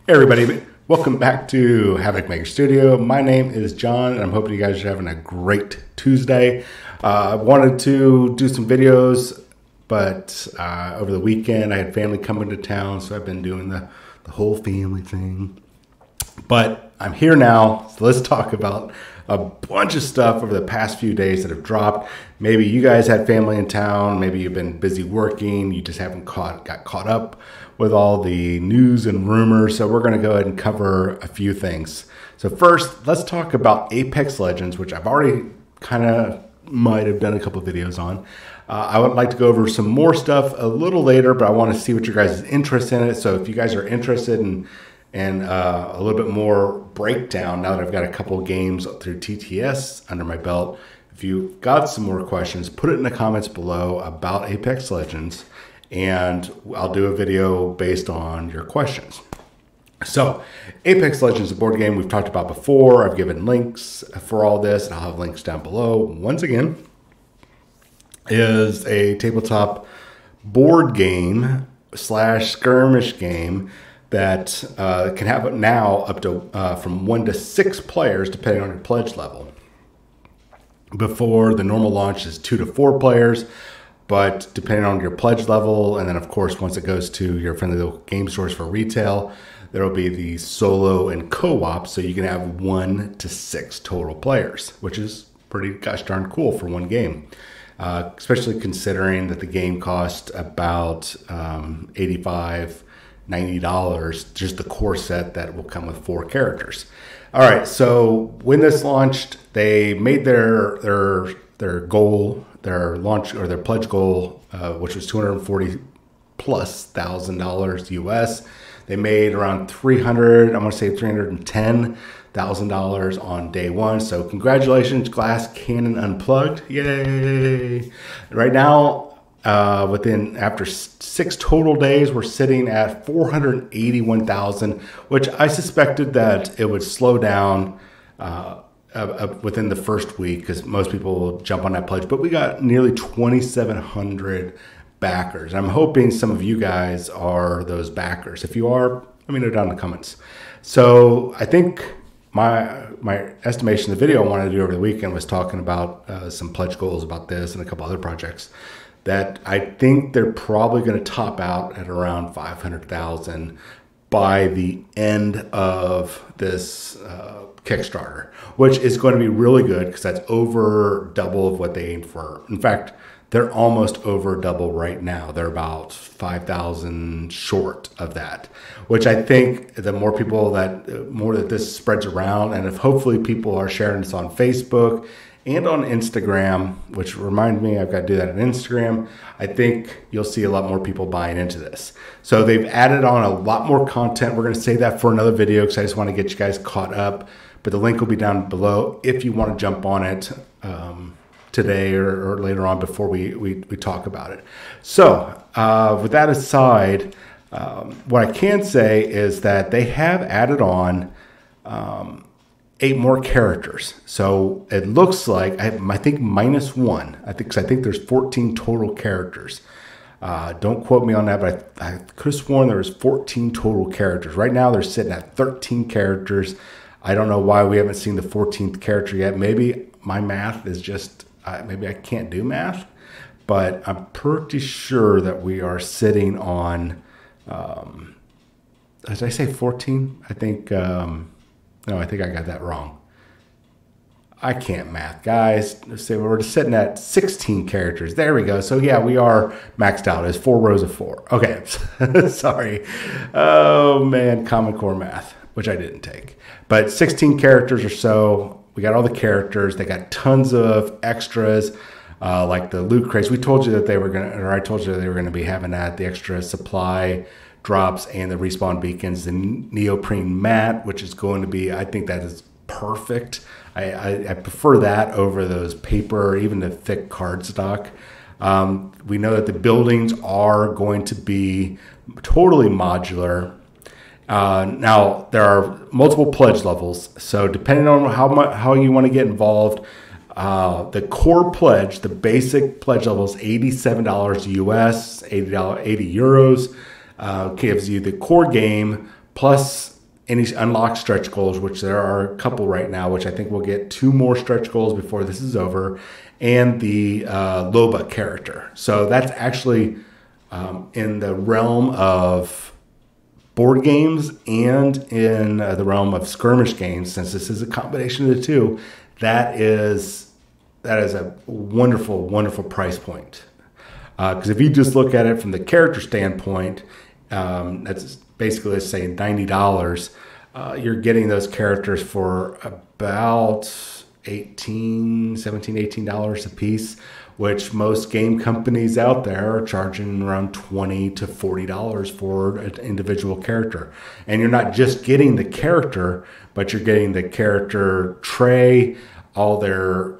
Hey everybody, welcome back to Havoc Maker Studio. My name is John and I'm hoping you guys are having a great Tuesday. I wanted to do some videos, but over the weekend I had family coming to town, so I've been doing the whole family thing. But I'm here now, so let's talk about a bunch of stuff over the past few days that have dropped. Maybe you guys had family in town, maybe you've been busy working, you just haven't got caught up with all the news and rumors. So we're going to go ahead and cover a few things. So first, let's talk about Apex Legends, which I've already kind of might have done a couple of videos on. I would like to go over some more stuff a little later, but I want to see what your guys' interest in it. So if you guys are interested in a little bit more breakdown, now that I've got a couple of games through TTS under my belt, if you've got some more questions, put it in the comments below about Apex Legends, and I'll do a video based on your questions. So Apex Legends is a board game we've talked about before. I've given links for all this, and I'll have links down below. Once again, is a tabletop board game slash skirmish game that can have now up to from 1 to 6 players depending on your pledge level. Before, the normal launch is 2 to 4 players, but depending on your pledge level, and then of course once it goes to your friendly little game stores for retail, there will be the solo and co-op, so you can have 1 to 6 total players, which is pretty gosh darn cool for one game. Especially considering that the game cost about $85, $90, just the core set that will come with 4 characters. All right, so when this launched, they made their goal, their launch or their pledge goal, which was $240,000+ US. They made around $310,000 on day one. So congratulations, Glass Cannon Unplugged, yay! Right now, after 6 total days, we're sitting at 481,000, which I suspected that it would slow down within the first week because most people will jump on that pledge. But we got nearly 2,700 backers. I'm hoping some of you guys are those backers. If you are, let me know down in the comments. So I think my estimation, the video I wanted to do over the weekend was talking about some pledge goals about this and a couple other projects that I think they're probably going to top out at around 500,000 by the end of this Kickstarter, which is going to be really good because that's over double of what they aimed for. In fact, they're almost over double right now. They're about 5,000 short of that, which I think the more that this spreads around, and if hopefully people are sharing this on Facebook and on Instagram, which remind me, I've got to do that on Instagram, I think you'll see a lot more people buying into this. So they've added on a lot more content. We're going to save that for another video because I just want to get you guys caught up. But the link will be down below if you want to jump on it today or later on before we talk about it. So with that aside, what I can say is that they have added on 8 more characters. So it looks like, I think -1. I think there's 14 total characters. Don't quote me on that, but I could have sworn there was 14 total characters. Right now they're sitting at 13 characters. I don't know why we haven't seen the 14th character yet. Maybe my math is just, maybe I can't do math, but I'm pretty sure that we are sitting on, did I say 14? I think, no, I think I got that wrong. I can't math, guys. Let's say we're just sitting at 16 characters. There we go. So yeah, we are maxed out. It's 4 rows of 4. Okay, sorry. Oh man, Common Core math, which I didn't take. But 16 characters or so. We got all the characters. They got tons of extras, like the loot crates. We told you that they were I told you they were gonna be having that, the extra supply drops and the respawn beacons, the neoprene mat, which is going to be, I think that is perfect. I prefer that over those paper, or even the thick cardstock. We know that the buildings are going to be totally modular. Now there are multiple pledge levels, so depending on how you want to get involved, the core pledge, the basic pledge level is $87 US, 80 euros. Gives you the core game plus any unlocked stretch goals, which there are a couple right now, which I think we'll get 2 more stretch goals before this is over, and the Loba character. So that's actually in the realm of board games and in the realm of skirmish games, since this is a combination of the two. That is a wonderful, wonderful price point. Because if you just look at it from the character standpoint, that's basically, let's say $90. You're getting those characters for about $17, $18 a piece, which most game companies out there are charging around $20 to $40 for an individual character. And you're not just getting the character, but you're getting the character tray, all their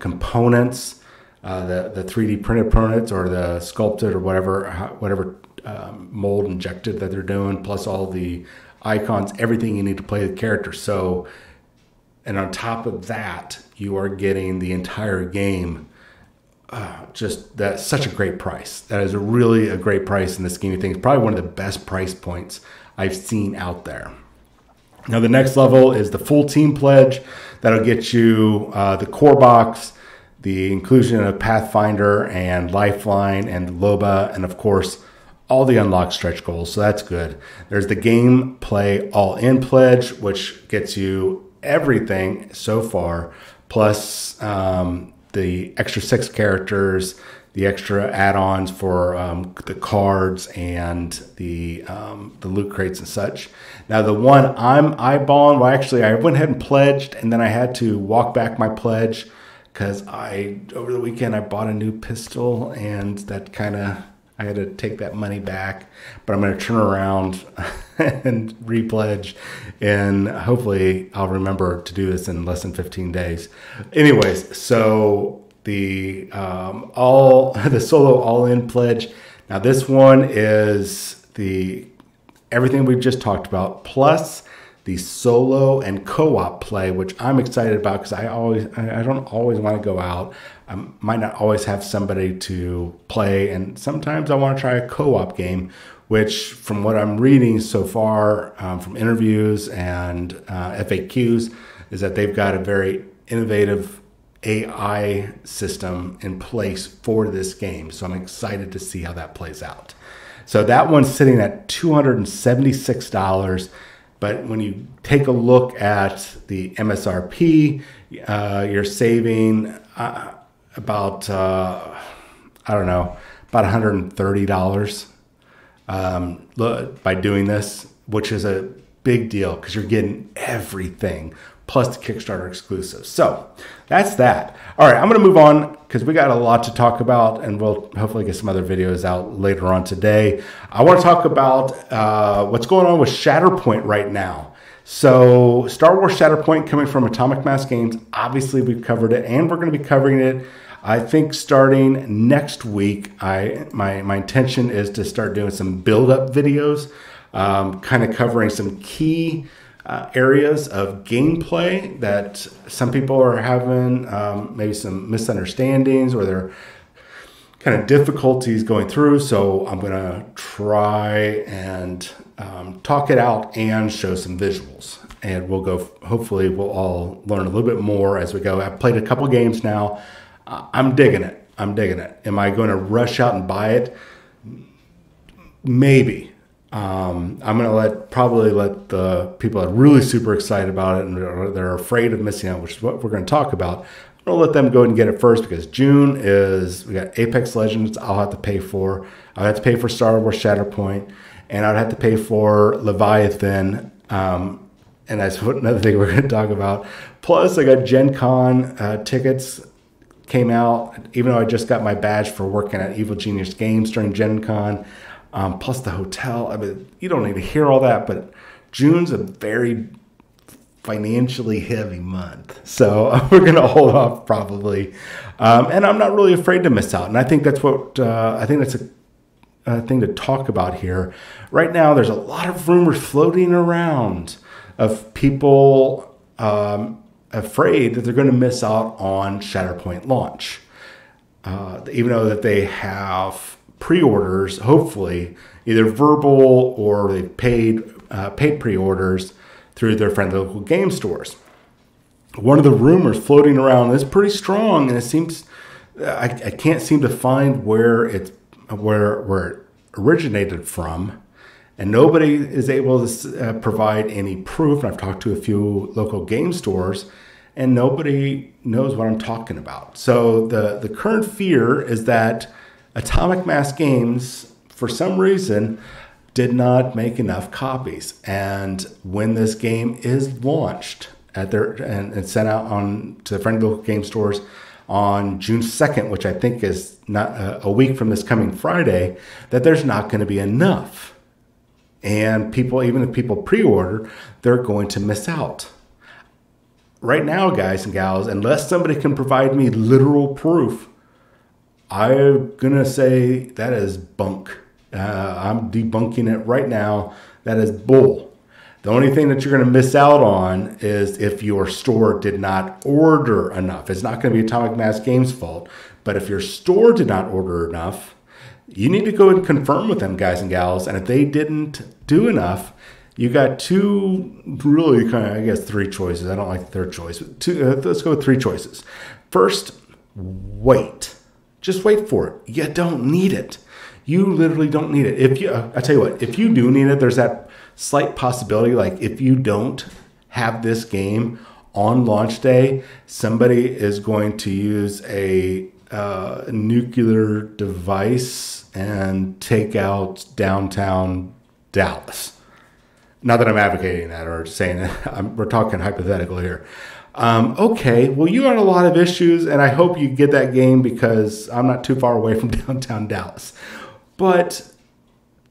components, the 3D printed components or the sculpted or whatever mold injected that they're doing, plus all the icons, everything you need to play the character. So, and on top of that, you are getting the entire game. Just that's such a great price. That is really a great price in the scheme of things. Probably one of the best price points I've seen out there. Now the next level is the full team pledge. That'll get you the core box, the inclusion of Pathfinder and Lifeline and Loba, and of course all the unlocked stretch goals. So that's good. There's the gameplay all-in pledge, which gets you everything so far, plus the extra 6 characters, the extra add-ons for the cards and the loot crates and such. Now the one I'm eyeballing, well actually I went ahead and pledged, and then I had to walk back my pledge because over the weekend I bought a new pistol, and that I had to take that money back. But I'm going to turn around and repledge, and hopefully I'll remember to do this in less than 15 days. Anyways, so the solo all-in pledge. Now this one is everything we've just talked about, plus the solo and co-op play, which I'm excited about because I don't always want to go out. I might not always have somebody to play, and sometimes I want to try a co-op game, which from what I'm reading so far from interviews and FAQs is that they've got a very innovative AI system in place for this game. So I'm excited to see how that plays out. So that one's sitting at $276. But when you take a look at the MSRP, you're saving about $130 by doing this, which is a big deal because you're getting everything plus the Kickstarter exclusive. So that's that. All right, I'm going to move on because we got a lot to talk about, and we'll hopefully get some other videos out later on today. I want to talk about what's going on with Shatterpoint right now. So Star Wars Shatterpoint coming from Atomic Mass Games. Obviously, we've covered it, and we're going to be covering it, I think, starting next week. My intention is to start doing some build-up videos, kind of covering some key areas of gameplay that some people are having maybe some misunderstandings or they're kind of difficulties going through. So I'm going to try and talk it out and show some visuals, and hopefully we'll all learn a little bit more as we go. I've played a couple games now. I'm digging it. Am I going to rush out and buy it? Maybe. I'm going to probably let the people that are really super excited about it and they're afraid of missing out, which is what we're going to talk about. I'm going to let them go and get it first because June we got Apex Legends I'll have to pay for. I'll have to pay for Star Wars Shatterpoint, and I'd have to pay for Leviathan. And that's another thing we're going to talk about. Plus, I got Gen Con tickets came out, even though I just got my badge for working at Evil Genius Games during Gen Con. Plus the hotel. I mean, you don't need to hear all that, but June's a very financially heavy month. So we're going to hold off probably. And I'm not really afraid to miss out. And I think that's a thing to talk about here. Right now, there's a lot of rumors floating around of people afraid that they're going to miss out on Shatterpoint launch. Even though that they have pre-orders, hopefully either verbal or they've paid pre-orders through their friendly local game stores. One of the rumors floating around is pretty strong, and it seems I can't seem to find where it originated from, and nobody is able to provide any proof. And I've talked to a few local game stores, and nobody knows what I'm talking about. So the current fear is that Atomic Mass Games, for some reason, did not make enough copies. And when this game is launched at their and sent out on to the friendly local game stores on June 2nd, which I think is not a week from this coming Friday, that there's not going to be enough. And people, even if people pre-order, they're going to miss out. Right now, guys and gals, unless somebody can provide me literal proof, I'm going to say that is bunk. I'm debunking it right now. That is bull. The only thing that you're going to miss out on is if your store did not order enough. It's not going to be Atomic Mass Games' fault. But if your store did not order enough, you need to go and confirm with them, guys and gals. And if they didn't do enough, you got two, really kind of, I guess, three choices. I don't like the third choice. Let's go with three choices. First, wait. Just wait for it. You don't need it. You literally don't need it. If you, I tell you what, if you do need it, there's that slight possibility, like if you don't have this game on launch day, somebody is going to use a nuclear device and take out downtown Dallas. Not that I'm advocating that or saying that. We're talking hypothetical here. Okay, well, you had a lot of issues, and I hope you get that game because I'm not too far away from downtown Dallas. But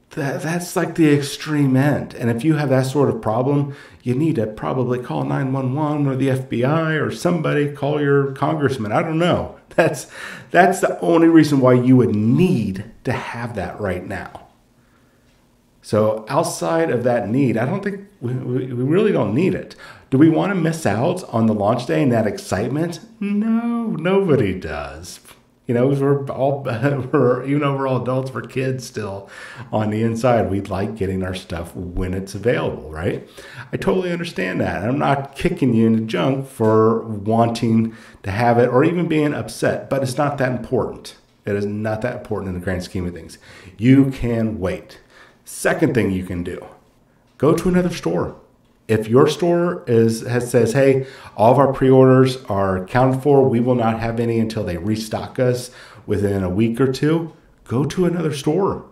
that's like the extreme end. And if you have that sort of problem, you need to probably call 911 or the FBI or somebody, call your congressman. I don't know. That's the only reason why you would need to have that right now. So outside of that need, I don't think we really don't need it. Do we want to miss out on the launch day and that excitement? No, nobody does. You know, we're all adults, we're kids still on the inside. We like getting our stuff when it's available, right? I totally understand that. I'm not kicking you into junk for wanting to have it or even being upset, but it's not that important. It is not that important in the grand scheme of things. You can wait. Second thing you can do, go to another store. If your store says, hey, all of our pre-orders are accounted for, we will not have any until they restock us within a week or two, go to another store.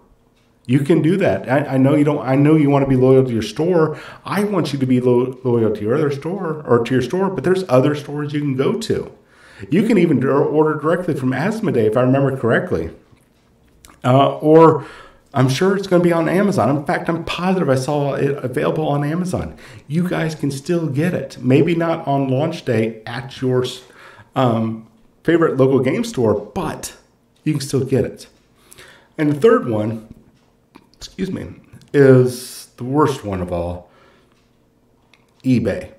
You can do that. I know you don't. I know you want to be loyal to your store. I want you to be loyal to your other store or to your store, but there's other stores you can go to. You can even order directly from Asmodee, if I remember correctly, or I'm sure it's going to be on Amazon. In fact, I'm positive I saw it available on Amazon. You guys can still get it. Maybe not on launch day at your favorite local game store, but you can still get it. And the third one, is the worst one of all, eBay.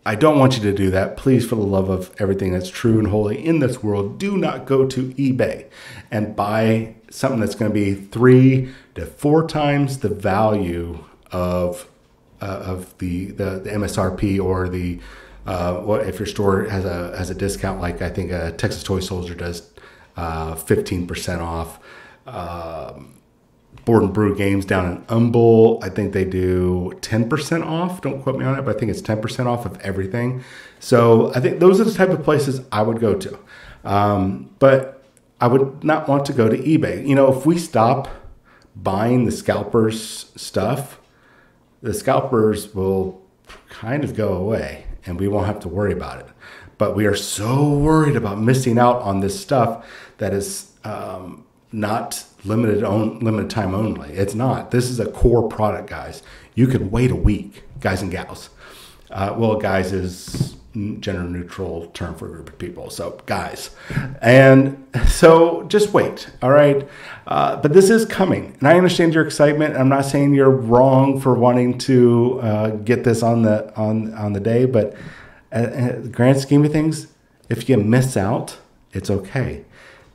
I don't want you to do that. Please, for the love of everything that's true and holy in this world, do not go to eBay and buy something that's going to be 3 to 4 times the value of the MSRP or the if your store has a discount, like I think Texas Toy Soldier does 15% off. Board and Brew Games down in Humble, I think they do 10% off. Don't quote me on it, but I think it's 10% off of everything. So I think those are the type of places I would go to. But I would not want to go to eBay. You know, if we stop buying the Scalpers stuff, the Scalpers will kind of go away and we won't have to worry about it. But we are so worried about missing out on this stuff that is not limited time only. It's not. This is a core product, guys. You can wait a week, guys and gals. Well, guys is gender neutral term for a group of people. So guys, and so just wait. All right. But this is coming and I understand your excitement. I'm not saying you're wrong for wanting to get this on the day, but in the grand scheme of things, if you miss out, it's okay.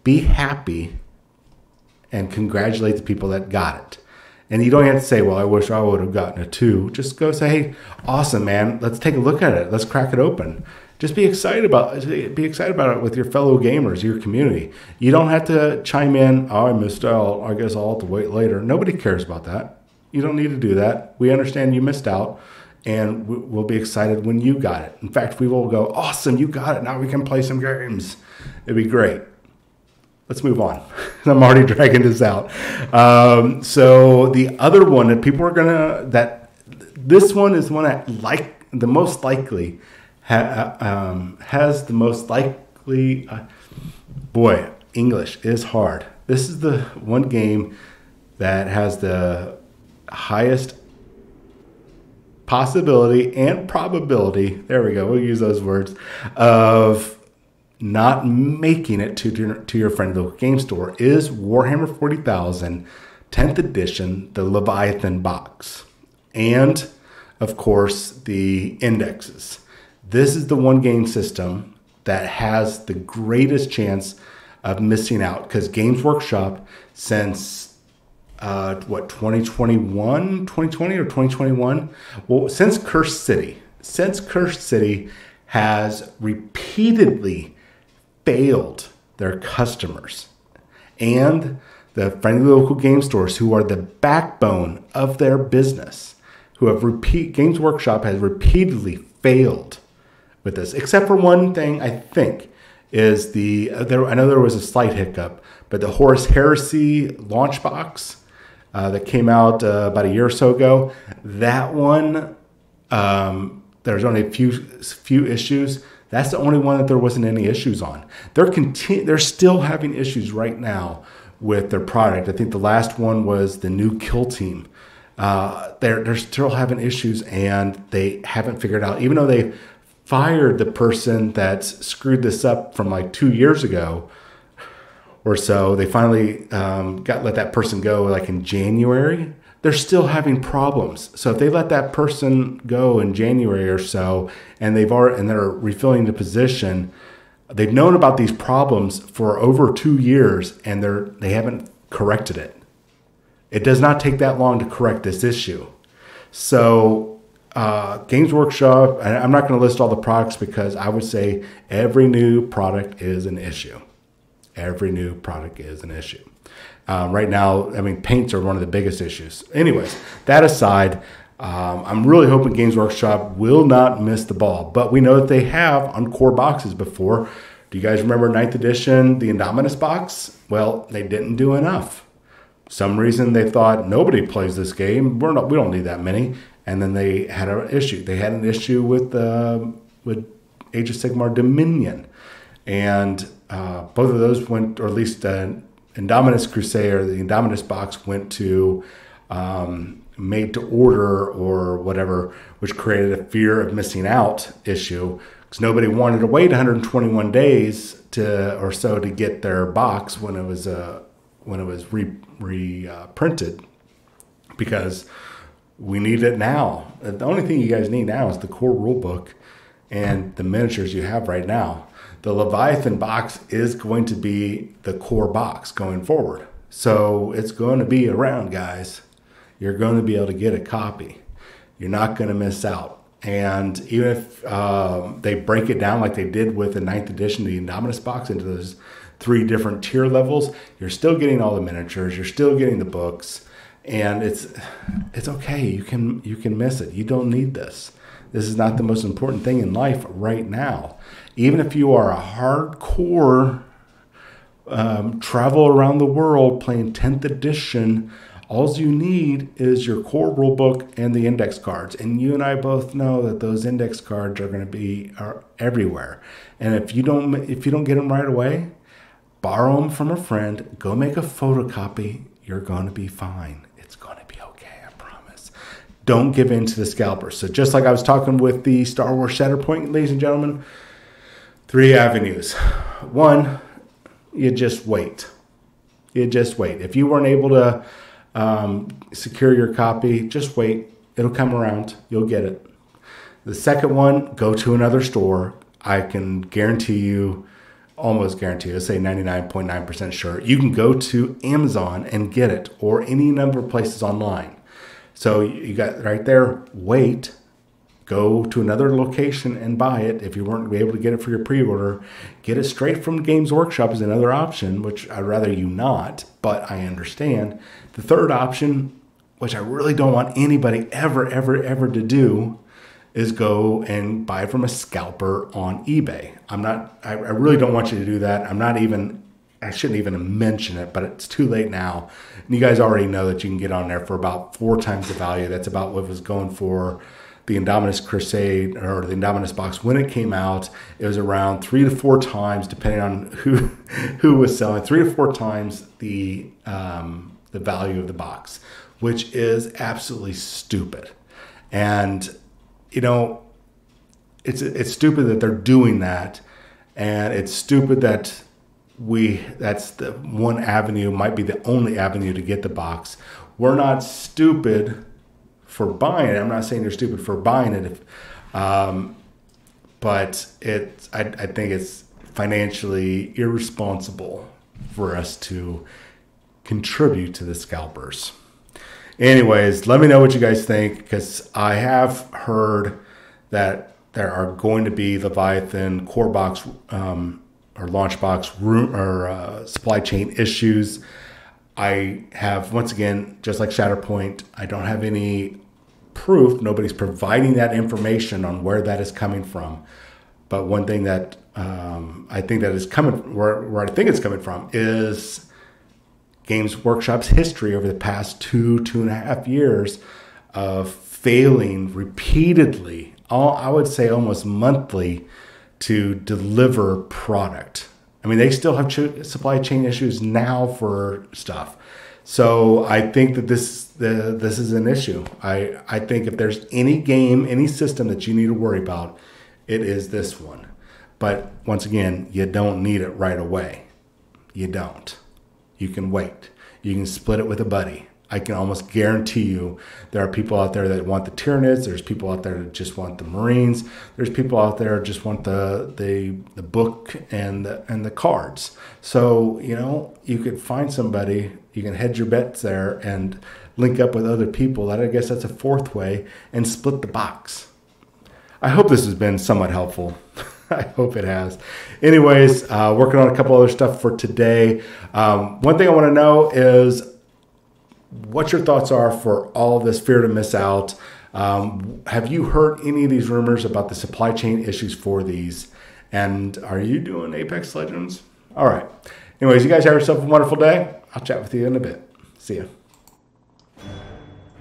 Be happy and congratulate the people that got it. And you don't have to say, well, I wish I would have gotten a 2. Just go say, hey, awesome, man. Let's take a look at it. Let's crack it open. Just be excited about it with your fellow gamers, your community. You don't have to chime in, oh, I missed out. I guess I'll have to wait later. Nobody cares about that. You don't need to do that. We understand you missed out, and we'll be excited when you got it. In fact, we will go, awesome, you got it. Now we can play some games. It'd be great. Let's move on. I'm already dragging this out. So the other one that people are this one is one that the most likely has the most likely, boy, English is hard. This is the one game that has the highest possibility and probability, there we go, we'll use those words, of not making it to your friendly local game store is Warhammer 40,000 10th edition, the Leviathan box, and of course the indexes. This is the one game system that has the greatest chance of missing out because Games Workshop since 2020 or 2021? Well, since Cursed City has repeatedly failed their customers and the friendly local game stores who are the backbone of their business, Games Workshop has repeatedly failed with this, except for one thing, I think, is I know there was a slight hiccup, but the Horus Heresy launch box that came out about a year or so ago, that one, there's only a few issues. That's the only one that there wasn't any issues on. They're still having issues right now with their product. I think the last one was the new Kill Team. They're still having issues, and they haven't figured out, even though they fired the person that screwed this up from like 2 years ago or so. They finally let that person go like in January. They're still having problems. So if they let that person go in January or so, and they're refilling the position, they've known about these problems for over 2 years, and they haven't corrected it. It does not take that long to correct this issue. So Games Workshop, and I'm not going to list all the products because I would say every new product is an issue. Every new product is an issue. Right now, I mean, paints are one of the biggest issues. Anyways, that aside, I'm really hoping Games Workshop will not miss the ball. But we know that they have on core boxes before. Do you guys remember 9th edition, the Indominus box? Well, they didn't do enough. Some reason they thought nobody plays this game. We don't need that many. And then they had an issue. They had an issue with Age of Sigmar Dominion. And both of those went, or at least Indominus Crusader, the Indominus box went to made to order or whatever, which created a fear of missing out issue because nobody wanted to wait 121 days or so to get their box when it was reprinted because we need it now. The only thing you guys need now is the core rule book and the miniatures you have right now. The Leviathan box is going to be the core box going forward. So it's going to be around, guys. You're going to be able to get a copy. You're not going to miss out. And even if they break it down like they did with the 9th edition, the Indominus box, into those 3 different tier levels, you're still getting all the miniatures. You're still getting the books. And it's okay. You can miss it. You don't need this. This is not the most important thing in life right now. Even if you are a hardcore travel around the world playing 10th edition, all you need is your core rule book and the index cards. And you and I both know that those index cards are everywhere. And if you don't get them right away, borrow them from a friend. Go make a photocopy. You're going to be fine. It's going to be okay. I promise. Don't give in to the scalpers. So just like I was talking with the Star Wars Shatterpoint, ladies and gentlemen, 3 avenues. 1, you just wait. You just wait. If you weren't able to secure your copy, just wait. It'll come around. You'll get it. The second one, go to another store. I can guarantee you almost guarantee, let's say 99.9% sure, you can go to Amazon and get it, or any number of places online. So you got right there, wait, go to another location and buy it. If you weren't able to get it for your pre-order, get it straight from Games Workshop is another option, which I'd rather you not, but I understand. The third option, which I really don't want anybody ever to do, is go and buy from a scalper on eBay. I really don't want you to do that. I shouldn't even mention it, but it's too late now. And you guys already know that you can get on there for about 4 times the value. That's about what was going for the Indominus Crusade, or the Indominus box when it came out. It was around 3 to 4 times, depending on who was selling, 3 to 4 times the value of the box, which is absolutely stupid. And you know, it's stupid that they're doing that, and it's stupid that that's the one avenue, might be the only avenue to get the box. We're not stupid for buying it. I'm not saying you're stupid for buying it, but I think it's financially irresponsible for us to contribute to the scalpers. Anyways, let me know what you guys think, because I have heard that there are going to be Leviathan core box or launch box supply chain issues. I have, once again, just like Shatterpoint, I don't have any proof. Nobody's providing that information on where that is coming from. But one thing that I think that is coming, where I think it's coming from, is Games Workshop's history over the past 2.5 years of failing repeatedly, I would say almost monthly, to deliver product. I mean, they still have supply chain issues now for stuff. So I think that this is an issue. I think if there's any game, any system that you need to worry about, it is this one. But once again, you don't need it right away. You don't. You can wait. You can split it with a buddy. I can almost guarantee you there are people out there that want the Tyranids. There's people out there that just want the Marines. There's people out there that just want the book and the cards. So, you know, you could find somebody, you can hedge your bets there and link up with other people. I guess that's a fourth way, and split the box. I hope this has been somewhat helpful. I hope it has. Anyways, working on a couple other stuff for today. One thing I want to know is what your thoughts are for all of this fear to miss out. Have you heard any of these rumors about the supply chain issues for these? And are you doing Apex Legends? All right. Anyways, you guys have yourself a wonderful day. I'll chat with you in a bit. See ya.